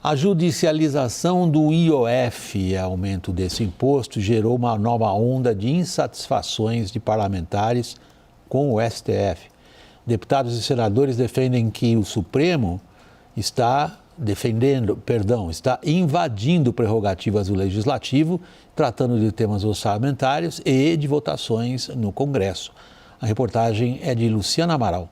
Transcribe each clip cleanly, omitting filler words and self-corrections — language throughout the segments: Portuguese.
A judicialização do IOF e aumento desse imposto gerou uma nova onda de insatisfações de parlamentares com o STF. Deputados e senadores defendem que o Supremo está invadindo prerrogativas do Legislativo, tratando de temas orçamentários e de votações no Congresso. A reportagem é de Luciana Amaral.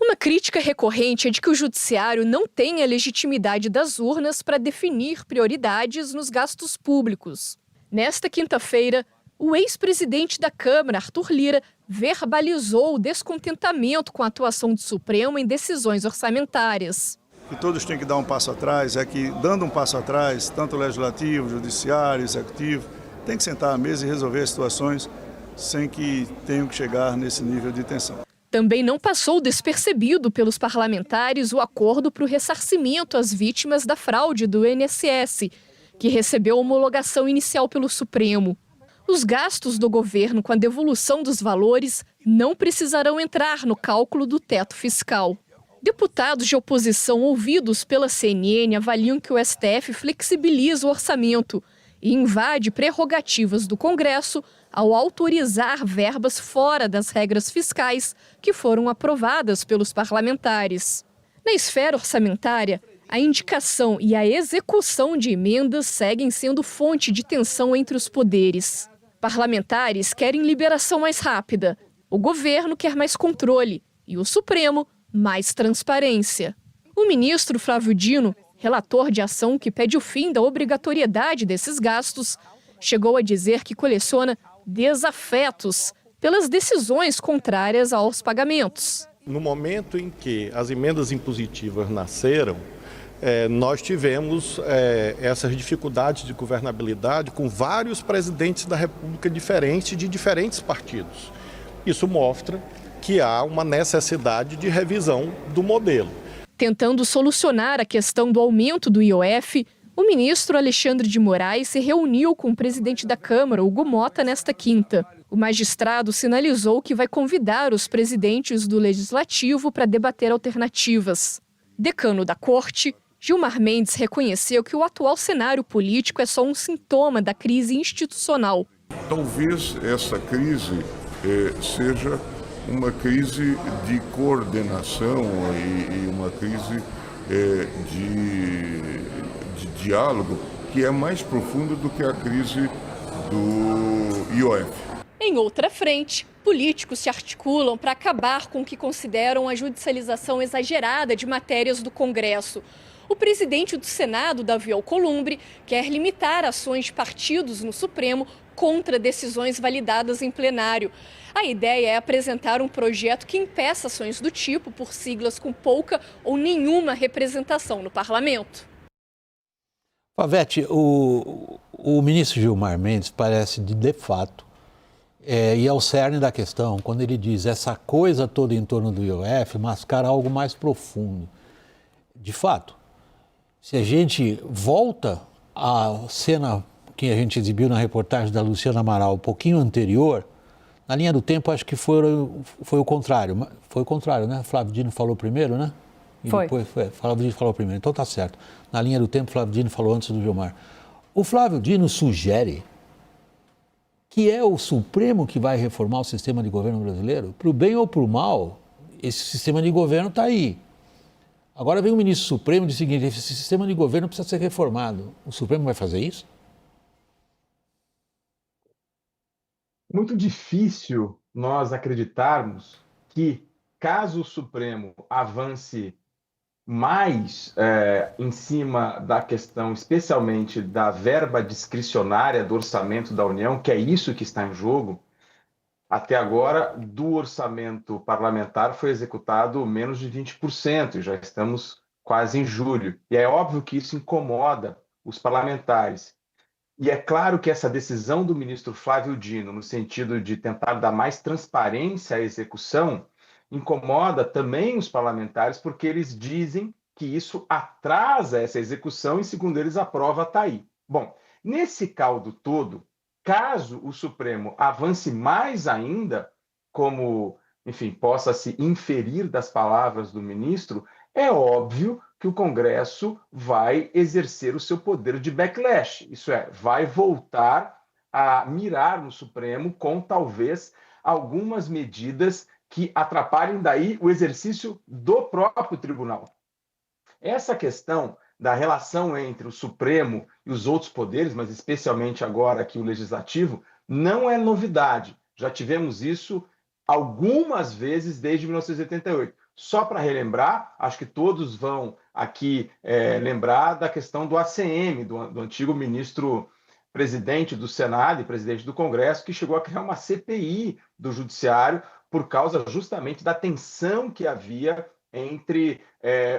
Uma crítica recorrente é de que o Judiciário não tem a legitimidade das urnas para definir prioridades nos gastos públicos. Nesta quinta-feira, o ex-presidente da Câmara, Arthur Lira, verbalizou o descontentamento com a atuação do Supremo em decisões orçamentárias. Que todos têm que dar um passo atrás, é que dando um passo atrás, tanto o Legislativo, o Judiciário, o Executivo, tem que sentar à mesa e resolver as situações sem que tenham que chegar nesse nível de tensão. Também não passou despercebido pelos parlamentares o acordo para o ressarcimento às vítimas da fraude do INSS, que recebeu homologação inicial pelo Supremo. Os gastos do governo com a devolução dos valores não precisarão entrar no cálculo do teto fiscal. Deputados de oposição ouvidos pela CNN avaliam que o STF flexibiliza o orçamento e invade prerrogativas do Congresso ao autorizar verbas fora das regras fiscais que foram aprovadas pelos parlamentares. Na esfera orçamentária, a indicação e a execução de emendas seguem sendo fonte de tensão entre os poderes. Parlamentares querem liberação mais rápida, o governo quer mais controle e o Supremo mais transparência. O ministro Flávio Dino, relator de ação que pede o fim da obrigatoriedade desses gastos, chegou a dizer que coleciona desafetos pelas decisões contrárias aos pagamentos. No momento em que as emendas impositivas nasceram, nós tivemos essas dificuldades de governabilidade com vários presidentes da República diferentes, de diferentes partidos. Isso mostra que há uma necessidade de revisão do modelo. Tentando solucionar a questão do aumento do IOF, o ministro Alexandre de Moraes se reuniu com o presidente da Câmara, Hugo Motta, nesta quinta. O magistrado sinalizou que vai convidar os presidentes do Legislativo para debater alternativas. Decano da Corte, Gilmar Mendes reconheceu que o atual cenário político é só um sintoma da crise institucional. Talvez essa crise seja uma crise de coordenação e uma crise de diálogo que é mais profunda do que a crise do IOF. Em outra frente, políticos se articulam para acabar com o que consideram a judicialização exagerada de matérias do Congresso. O presidente do Senado, Davi Alcolumbre, quer limitar ações de partidos no Supremo contra decisões validadas em plenário. A ideia é apresentar um projeto que impeça ações do tipo por siglas com pouca ou nenhuma representação no parlamento. Pavete, o ministro Gilmar Mendes parece, de fato, ir ao cerne da questão, quando ele diz essa coisa toda em torno do IOF mascara algo mais profundo. De fato, se a gente volta à cena que a gente exibiu na reportagem da Luciana Amaral, um pouquinho anterior, na linha do tempo acho que foi o contrário. Foi o contrário, né? Flávio Dino falou primeiro, né? E foi. Depois Flávio Dino falou primeiro, então tá certo. Na linha do tempo, Flávio Dino falou antes do Gilmar. O Flávio Dino sugere que é o Supremo que vai reformar o sistema de governo brasileiro. Para o bem ou para o mal, esse sistema de governo está aí. Agora vem o ministro Supremo e diz o seguinte, esse sistema de governo precisa ser reformado. O Supremo vai fazer isso? Muito difícil nós acreditarmos que, caso o Supremo avance mais em cima da questão, especialmente da verba discricionária do orçamento da União, que é isso que está em jogo, até agora, do orçamento parlamentar foi executado menos de 20%, e já estamos quase em julho. E é óbvio que isso incomoda os parlamentares. E é claro que essa decisão do ministro Flávio Dino, no sentido de tentar dar mais transparência à execução, incomoda também os parlamentares, porque eles dizem que isso atrasa essa execução e, segundo eles, a prova está aí. Bom, nesse caldo todo, caso o Supremo avance mais ainda, como, enfim, possa se inferir das palavras do ministro, é óbvio que o Congresso vai exercer o seu poder de backlash, isso é, vai voltar a mirar no Supremo com talvez algumas medidas que atrapalhem daí o exercício do próprio tribunal. Essa questão da relação entre o Supremo e os outros poderes, mas especialmente agora aqui o Legislativo, não é novidade. Já tivemos isso algumas vezes desde 1988. Só para relembrar, acho que todos vão aqui lembrar da questão do ACM, do antigo ministro presidente do Senado e presidente do Congresso, que chegou a criar uma CPI do Judiciário por causa justamente da tensão que havia entre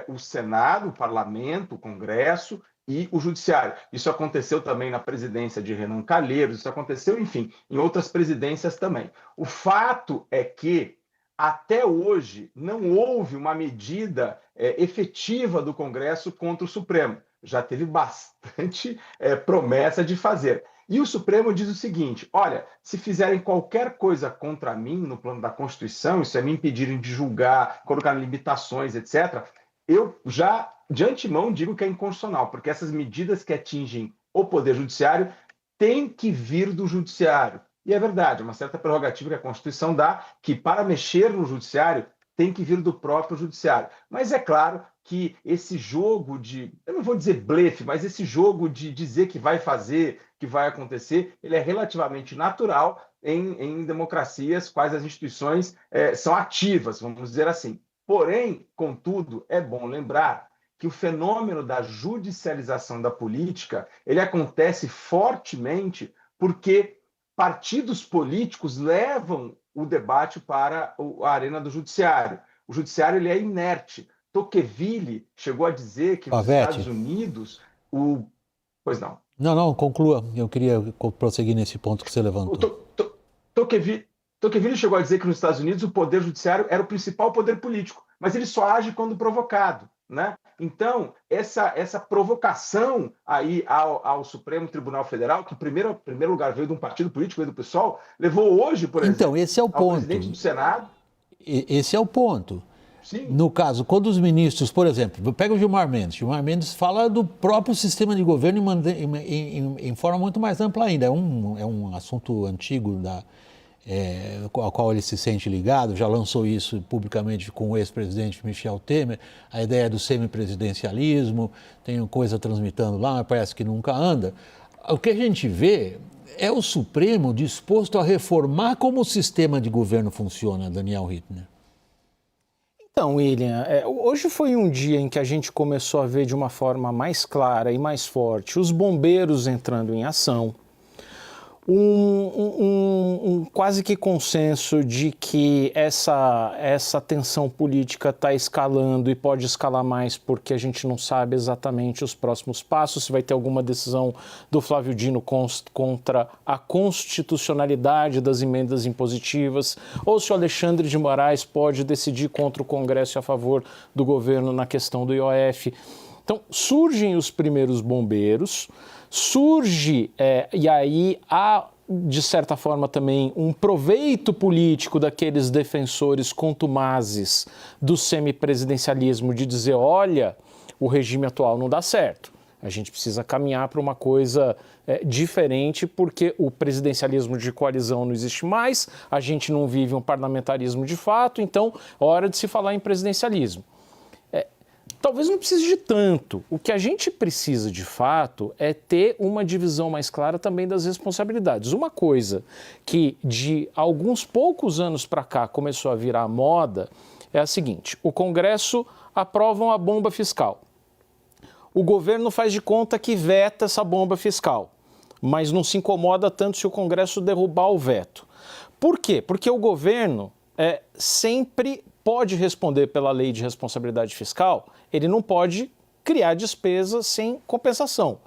o Senado, o Parlamento, o Congresso e o Judiciário. Isso aconteceu também na presidência de Renan Calheiros, isso aconteceu, enfim, em outras presidências também. O fato é que, até hoje, não houve uma medida efetiva do Congresso contra o Supremo. Já teve bastante promessa de fazer. E o Supremo diz o seguinte: olha, se fizerem qualquer coisa contra mim no plano da Constituição, isso é me impedirem de julgar, colocar limitações, etc., eu já, de antemão, digo que é inconstitucional, porque essas medidas que atingem o Poder Judiciário têm que vir do Judiciário. E é verdade, é uma certa prerrogativa que a Constituição dá, que para mexer no Judiciário tem que vir do próprio Judiciário. Mas é claro que esse jogo de, eu não vou dizer blefe, mas esse jogo de dizer que vai fazer, que vai acontecer, ele é relativamente natural em democracias quais as instituições são ativas, vamos dizer assim. Porém, contudo, é bom lembrar que o fenômeno da judicialização da política, ele acontece fortemente porque partidos políticos levam o debate para a arena do judiciário. O judiciário ele é inerte. Tocqueville chegou a dizer que nos Estados Unidos Pois não. Não, conclua. Eu queria prosseguir nesse ponto que você levantou. Tocqueville chegou a dizer que nos Estados Unidos o poder judiciário era o principal poder político, mas ele só age quando provocado, né? Então, essa provocação aí ao Supremo Tribunal Federal, que em primeiro lugar veio de um partido político, veio do PSOL, levou hoje, por exemplo, então, esse é o ponto. Ao presidente do Senado. Esse é o ponto. Sim. No caso, quando os ministros, por exemplo, pega o Gilmar Mendes fala do próprio sistema de governo em forma muito mais ampla ainda. É um assunto antigo ao qual ele se sente ligado, já lançou isso publicamente com o ex-presidente Michel Temer, a ideia do semipresidencialismo, tem coisa transmitando lá, mas parece que nunca anda. O que a gente vê é o Supremo disposto a reformar como o sistema de governo funciona, Daniel Rittner. Então, William, hoje foi um dia em que a gente começou a ver de uma forma mais clara e mais forte os bombeiros entrando em ação, quase que consenso de que essa tensão política está escalando e pode escalar mais porque a gente não sabe exatamente os próximos passos, se vai ter alguma decisão do Flávio Dino contra a constitucionalidade das emendas impositivas, ou se o Alexandre de Moraes pode decidir contra o Congresso e a favor do governo na questão do IOF. Então, surgem os primeiros bombeiros, e aí há, de certa forma, também um proveito político daqueles defensores contumazes do semipresidencialismo de dizer, olha, o regime atual não dá certo, a gente precisa caminhar para uma coisa diferente porque o presidencialismo de coalizão não existe mais, a gente não vive um parlamentarismo de fato, então é hora de se falar em presidencialismo. Talvez não precise de tanto. O que a gente precisa, de fato, é ter uma divisão mais clara também das responsabilidades. Uma coisa que, de alguns poucos anos para cá, começou a virar moda é a seguinte: o Congresso aprova uma bomba fiscal. O governo faz de conta que veta essa bomba fiscal, mas não se incomoda tanto se o Congresso derrubar o veto. Por quê? Porque o governo sempre pode responder pela lei de responsabilidade fiscal, ele não pode criar despesa sem compensação.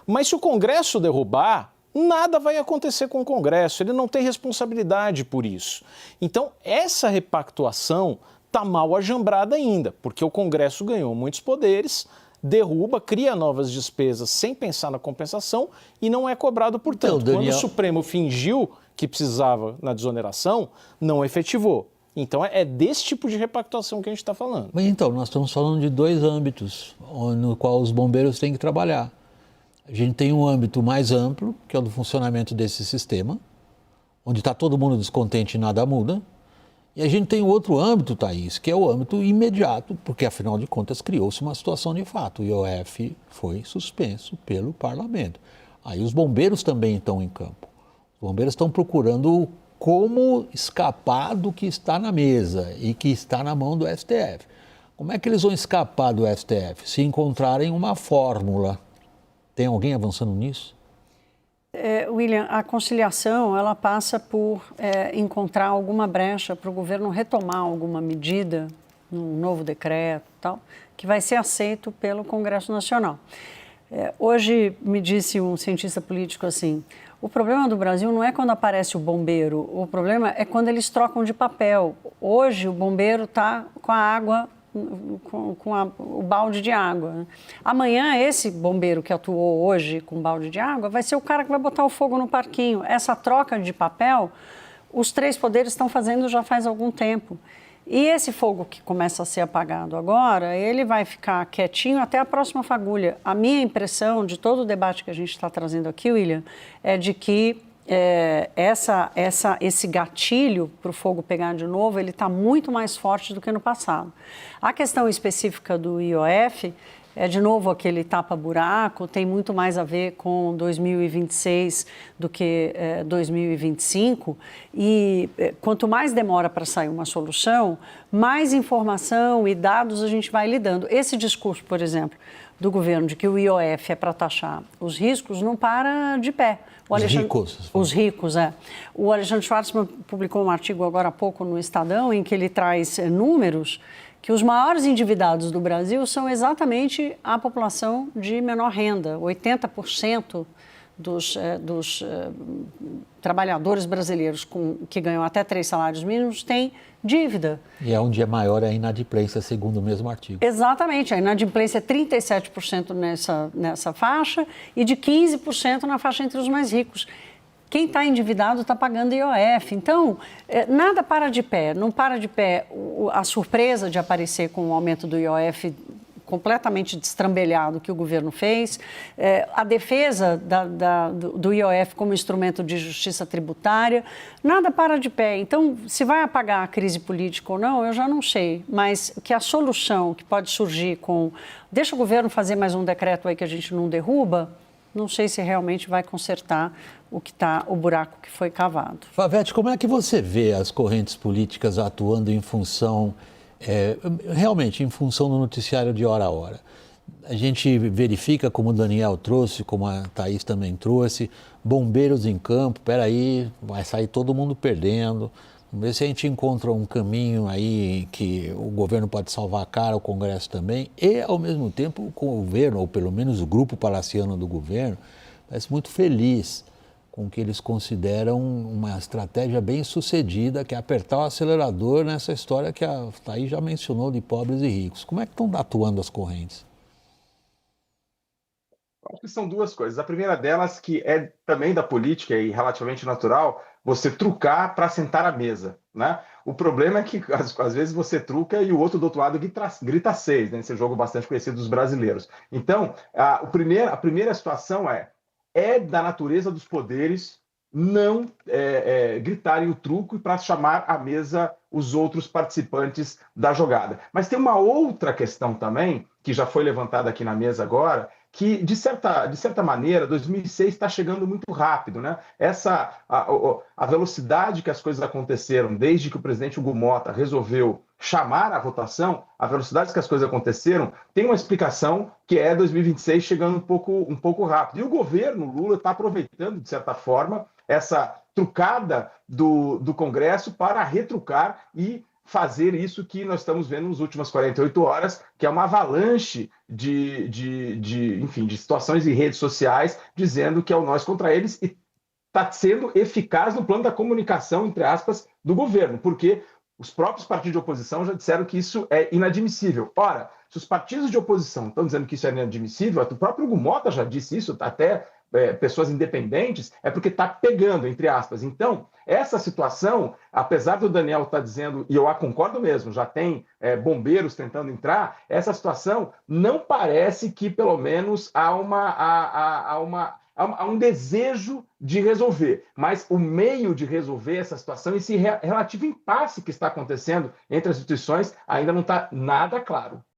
Mas se o Congresso derrubar, nada vai acontecer com o Congresso, ele não tem responsabilidade por isso. Então, essa repactuação está mal ajambrada ainda, porque o Congresso ganhou muitos poderes, derruba, cria novas despesas sem pensar na compensação e não é cobrado por tanto. Quando o Supremo fingiu que precisava na desoneração, não efetivou. Então é desse tipo de repactuação que a gente está falando. Então, nós estamos falando de dois âmbitos no qual os bombeiros têm que trabalhar. A gente tem um âmbito mais amplo, que é o do funcionamento desse sistema, onde está todo mundo descontente e nada muda. E a gente tem outro âmbito, Thaís, que é o âmbito imediato, porque afinal de contas criou-se uma situação de fato. O IOF foi suspenso pelo parlamento. Aí os bombeiros também estão em campo. Os bombeiros estão procurando como escapar do que está na mesa e que está na mão do STF. Como é que eles vão escapar do STF? Se encontrarem uma fórmula. Tem alguém avançando nisso? William, a conciliação ela passa por encontrar alguma brecha para o governo retomar alguma medida, num novo decreto, tal, que vai ser aceito pelo Congresso Nacional. Hoje me disse um cientista político assim, o problema do Brasil não é quando aparece o bombeiro, o problema é quando eles trocam de papel. Hoje o bombeiro está com a água, o balde de água. Amanhã esse bombeiro que atuou hoje com o balde de água vai ser o cara que vai botar o fogo no parquinho. Essa troca de papel, os três poderes estão fazendo já faz algum tempo. E esse fogo que começa a ser apagado agora, ele vai ficar quietinho até a próxima fagulha. A minha impressão de todo o debate que a gente está trazendo aqui, William, é de que esse gatilho para o fogo pegar de novo, ele está muito mais forte do que no passado. A questão específica do IOF é, de novo, aquele tapa-buraco, tem muito mais a ver com 2026 do que 2025. E quanto mais demora para sair uma solução, mais informação e dados a gente vai lidando. Esse discurso, por exemplo, do governo de que o IOF é para taxar os riscos, não para de pé. Os ricos, é. O Alexandre Schwartzman publicou um artigo agora há pouco no Estadão, em que ele traz números que os maiores endividados do Brasil são exatamente a população de menor renda. 80% dos trabalhadores brasileiros que ganham até 3 salários mínimos têm dívida. E é onde é maior a inadimplência, segundo o mesmo artigo. Exatamente, a inadimplência é 37% nessa faixa e de 15% na faixa entre os mais ricos. Quem está endividado está pagando IOF. Então, nada para de pé. Não para de pé a surpresa de aparecer com o aumento do IOF completamente destrambelhado que o governo fez, a defesa do IOF como instrumento de justiça tributária, nada para de pé. Então, se vai apagar a crise política ou não, eu já não sei, mas que a solução que pode surgir com deixa o governo fazer mais um decreto aí que a gente não derruba, não sei se realmente vai consertar o buraco que foi cavado. Favete, como é que você vê as correntes políticas atuando em função, realmente em função do noticiário de hora a hora? A gente verifica, como o Daniel trouxe, como a Thaís também trouxe, bombeiros em campo, peraí, vai sair todo mundo perdendo. Vamos ver se a gente encontra um caminho aí que o governo pode salvar a cara, o Congresso também, e ao mesmo tempo o governo, ou pelo menos o grupo palaciano do governo, parece muito feliz com o que eles consideram uma estratégia bem sucedida, que é apertar o acelerador nessa história que a Thaís já mencionou de pobres e ricos. Como é que estão atuando as correntes? Acho que são duas coisas. A primeira delas, que é também da política e relativamente natural, você trucar para sentar à mesa, né? O problema é que, às vezes, você truca e o outro do outro lado grita 6, né? Esse jogo bastante conhecido dos brasileiros. Então, a primeira situação é da natureza dos poderes não gritarem o truco para chamar à mesa os outros participantes da jogada. Mas tem uma outra questão também, que já foi levantada aqui na mesa agora, que, de certa maneira, 2006 está chegando muito rápido, né? A velocidade que as coisas aconteceram, desde que o presidente Hugo Motta resolveu chamar a votação, a velocidade que as coisas aconteceram, tem uma explicação que é 2026 chegando um pouco rápido. E o governo Lula está aproveitando, de certa forma, essa trucada do Congresso para retrucar e fazer isso que nós estamos vendo nas últimas 48 horas, que é uma avalanche de situações em redes sociais dizendo que é o nós contra eles e está sendo eficaz no plano da comunicação, entre aspas, do governo, porque os próprios partidos de oposição já disseram que isso é inadmissível. Ora, se os partidos de oposição estão dizendo que isso é inadmissível, o próprio Hugo Motta já disse isso, até pessoas independentes, é porque está pegando, entre aspas. Então, essa situação, apesar do Daniel estar dizendo, e eu concordo mesmo, já tem bombeiros tentando entrar, essa situação não parece que, pelo menos, há um desejo de resolver, mas o meio de resolver essa situação, esse relativo impasse que está acontecendo entre as instituições, ainda não está nada claro.